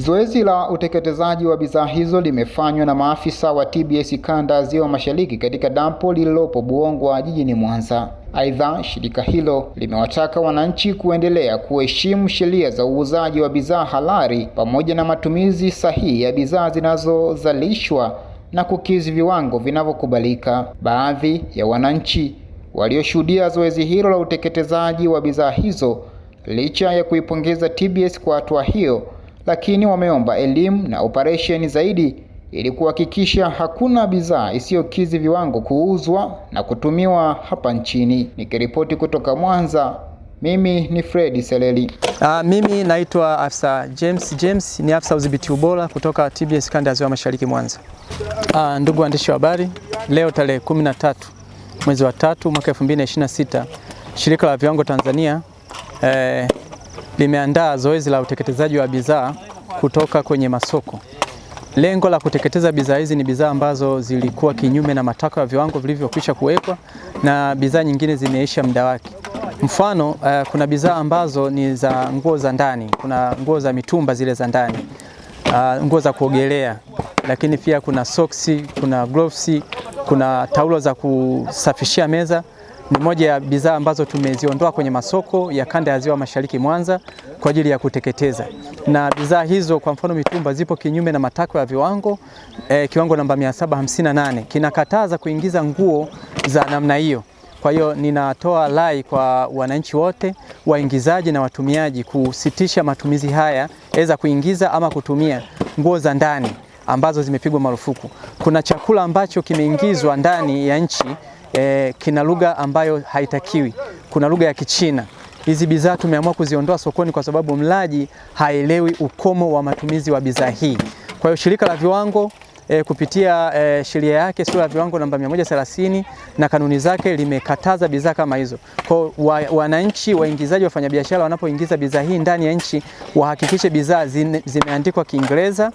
Zoezi la uteketezaji wa bidhaa hizo limefanywa na maafisa wa TBS kanda ya Ziwa Mashariki katika dampo lililopo Buhongwa jijini Mwanza. Aidha, shirika hilo limewataka wananchi kuendelea kuheshimu sheria za uuzaji wa bidhaa halali pamoja na matumizi sahihi ya bidhaa zinazozalishwa na kukidhi viwango vinavyokubalika. Baadhi ya wananchi walioshuhudia zoezi hilo la uteketezaji wa bidhaa hizo, licha ya kuipongeza TBS kwa hatua hiyo, lakini wameomba elimu na operesheni zaidi ili kuhakikisha hakuna bidhaa isiyokidhi viwango kuuzwa na kutumiwa hapa nchini. Nikiripoti kutoka Mwanza, mimi ni Fred Seleli. Mimi naitwa afisa James, ni afisa udhibiti ubora kutoka TBS kanda ya Ziwa Mashariki Mwanza. Ndugu waandishi wa habari, leo tarehe 13 mwezi wa 3 mwaka 2026, Shirika la Viwango Tanzania limeandaa zoezi la uteketezaji wa bidhaa kutoka kwenye masoko. Lengo la kuteketeza bidhaa hizi ni bidhaa ambazo zilikuwa kinyume na matakwa ya viwango vilivyokwisha kuwekwa na bidhaa nyingine zimeisha muda wake. Mfano, kuna bidhaa ambazo ni za nguo za ndani, kuna nguo za mitumba zile za ndani, nguo za kuogelea, lakini pia kuna soksi, kuna gloves, kuna taulo za kusafishia meza. Ni moja ya bidhaa ambazo tumeziondoa kwenye masoko ya kanda ya Ziwa Mashariki Mwanza kwa ajili ya kuteketeza. Na bidhaa hizo, kwa mfano mitumba, zipo kinyume na matakwa ya viwango. Kiwango namba 758 kinakataza kuingiza nguo za namna hiyo. Kwa hiyo ninatoa rai kwa wananchi wote, waingizaji na watumiaji, kusitisha matumizi haya, aidha kuingiza ama kutumia nguo za ndani ambazo zimepigwa marufuku. Kuna chakula ambacho kimeingizwa ndani ya nchi, kina lugha ambayo haitakiwi. Kuna lugha ya Kichina. Hizi bidhaa tumeamua kuziondoa sokoni kwa sababu mlaji haelewi ukomo wa matumizi wa bidhaa hii. Kwa hiyo shirika la viwango kupitia sheria yake sura ya viwango namba 130 na kanuni zake limekataza bidhaa kama hizo. Kwa wananchi, waingizaji, wafanyabiashara wanapoingiza bidhaa hii ndani ya nchi, wahakikishe bidhaa zimeandikwa Kiingereza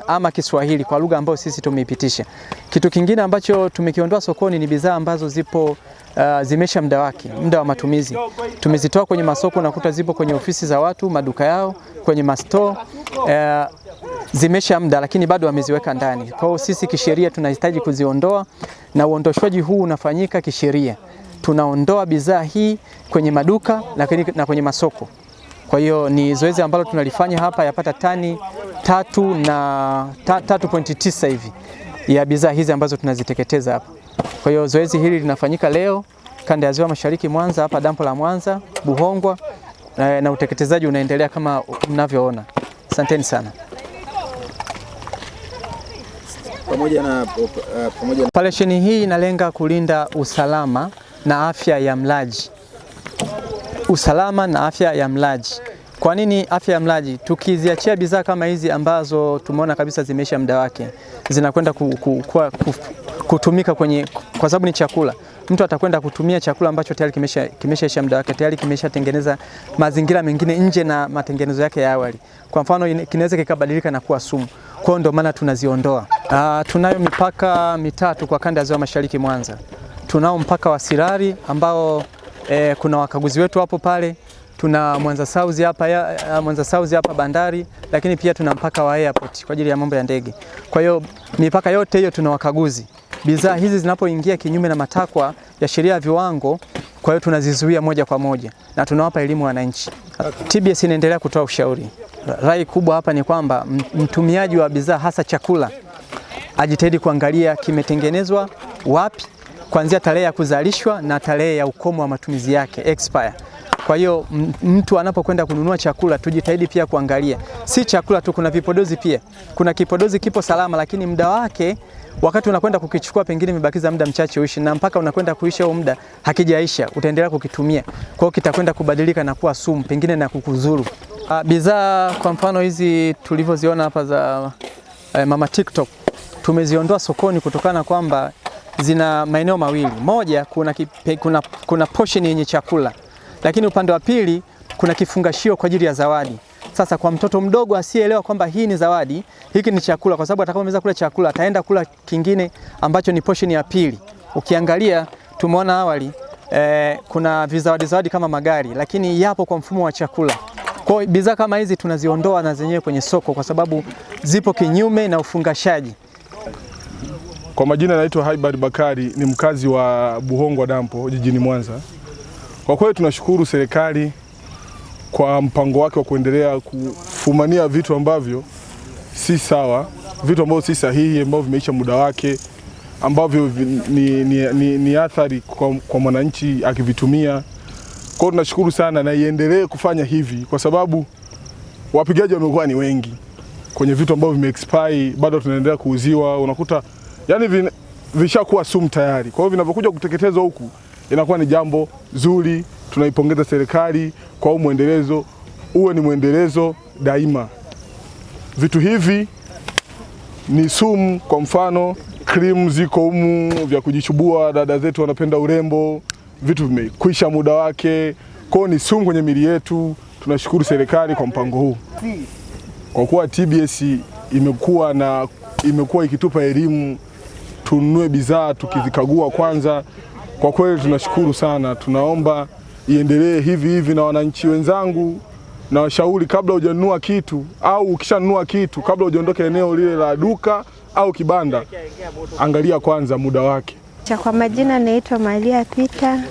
ama Kiswahili kwa lugha ambayo sisi tumeipitisha. Kitu kingine ambacho tumekiondoa sokoni ni bidhaa ambazo zipo zimesha muda wake, muda wa matumizi. Tumezitoa kwenye masoko na kuta zipo kwenye ofisi za watu, maduka yao, kwenye mastore, zimesha muda lakini bado wameziweka ndani. Kwa hiyo sisi kisheria tunahitaji kuziondoa, na uondoshwaji huu unafanyika kisheria. Tunaondoa bidhaa hii kwenye maduka lakini na kwenye masoko. Kwa hiyo ni zoezi ambalo tunalifanya hapa, yapata tani 3.9 hivi ya bidhaa hizi ambazo tunaziteketeza hapa. Kwa hiyo zoezi hili linafanyika leo kanda ya Ziwa Mashariki Mwanza, hapa dampo la Mwanza Buhongwa, na uteketezaji unaendelea kama mnavyoona. Asanteni sana. Operesheni hii inalenga kulinda usalama na afya ya mlaji. Usalama na afya ya mlaji. Kwa nini afya ya mlaji? Tukiziachia bidhaa kama hizi ambazo tumeona kabisa zimeisha muda wake, zinakwenda kutumika kwa sababu ni chakula. Mtu atakwenda kutumia chakula ambacho tayari kimeshaisha muda wake, tayari kimeshatengeneza mazingira mengine nje na matengenezo yake ya awali. Kwa mfano, kinaweza kikabadilika na kuwa sumu. Kwa hiyo ndio maana tunaziondoa. Tunayo mipaka mitatu kwa kanda ya Ziwa Mashariki Mwanza. Tunao mpaka wa Sirari ambao kuna wakaguzi wetu hapo pale. Tuna Mwanza South hapa bandari, lakini pia tuna mpaka wa airport kwa ajili ya mambo ya ndege. Kwa hiyo mipaka yote hiyo tuna wakaguzi. Bidhaa hizi zinapoingia kinyume na matakwa ya sheria ya viwango, kwa hiyo tunazizuia moja kwa moja na tunawapa elimu wananchi. TBS inaendelea kutoa ushauri. Rai kubwa hapa ni kwamba mtumiaji wa bidhaa, hasa chakula, ajitahidi kuangalia kimetengenezwa wapi, kuanzia tarehe ya kuzalishwa na tarehe ya ukomo wa matumizi yake, expire. Kwa hiyo mtu anapokwenda kununua chakula, tujitahidi pia kuangalia si chakula tu, kuna vipodozi pia. Kuna kipodozi kipo salama lakini muda wake, wakati unakwenda kukichukua pengine imebakiza muda mchache uishi, na mpaka unakwenda kuisha huo muda hakijaisha, utaendelea kukitumia. Kwa hiyo kitakwenda kubadilika na kuwa sumu, pengine na kukuzuru. Bidhaa kwa mfano hizi tulivyoziona hapa za Mama TikTok, tumeziondoa sokoni kutokana kwamba zina maeneo mawili. Moja, kuna portion yenye chakula, lakini upande wa pili kuna kifungashio kwa ajili ya zawadi. Sasa kwa mtoto mdogo asiyeelewa kwamba hii ni zawadi, hiki ni chakula, kwa sababu atakapomaliza kula chakula ataenda kula kingine ambacho ni portion ya pili. Ukiangalia tumeona awali kuna vizawadi kama magari, lakini yapo kwa mfumo wa chakula. Kwa hiyo bidhaa kama hizi tunaziondoa na zenyewe kwenye soko kwa sababu zipo kinyume na ufungashaji. Kwa majina naitwa Haibad Bakari, ni mkazi wa Buhongwa Dampo jijini Mwanza. Kwa kweli tunashukuru serikali kwa mpango wake wa kuendelea kufumania vitu ambavyo si sawa, vitu ambavyo si sahihi, ambavyo vimeisha muda wake, ambavyo ni athari kwa mwananchi akivitumia. Kwa hiyo tunashukuru sana na iendelee kufanya hivi kwa sababu wapigaji wamekuwa ni wengi. Kwenye vitu ambavyo vime-expire bado tunaendelea kuuziwa, unakuta yani vishakuwa sumu tayari. Kwa hiyo vinapokuja kuteketezwa huku inakuwa ni jambo zuri. Tunaipongeza serikali kwa muendelezo, uwe ni muendelezo daima. Vitu hivi ni sumu, kwa mfano cream ziko humu vya kujichubua, dada zetu wanapenda urembo, vitu vimekwisha muda wake. Kwa hiyo ni sumu kwenye miili yetu. Tunashukuru serikali kwa mpango huu. Kwa kuwa TBS imekuwa ikitupa elimu tununue bidhaa tukizikagua kwanza. Kwa kweli tunashukuru sana. Tunaomba iendelee hivi na wananchi wenzangu na washauri, kabla hujanunua kitu au ukishanunua kitu, kabla hujaondoka eneo lile la duka au kibanda, angalia kwanza muda wake. Kwa majina naitwa Maria Pita,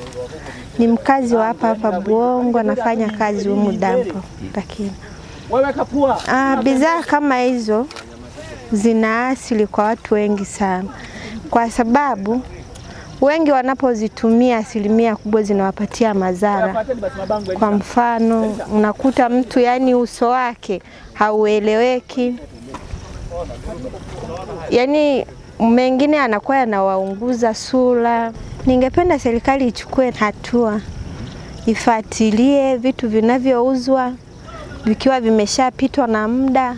ni mkazi wa hapa Buhongwa, nafanya kazi humu dampo. Lakini bidhaa kama hizo zina asili kwa watu wengi sana, kwa sababu wengi wanapozitumia asilimia kubwa zinawapatia madhara. Kwa mfano, unakuta mtu yani uso wake haueleweki, yani mengine anakuwa yanawaunguza sura. Ningependa serikali ichukue hatua, ifuatilie vitu vinavyouzwa vikiwa vimeshapitwa na muda.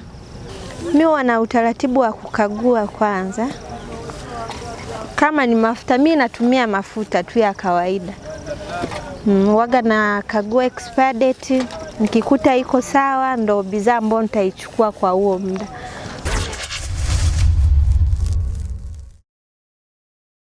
Mimi wana utaratibu wa kukagua kwanza. Kama ni mafuta, mimi natumia mafuta tu ya kawaida. Waga na kagua expire date, nikikuta iko sawa ndo bidhaa ambayo nitaichukua kwa huo muda.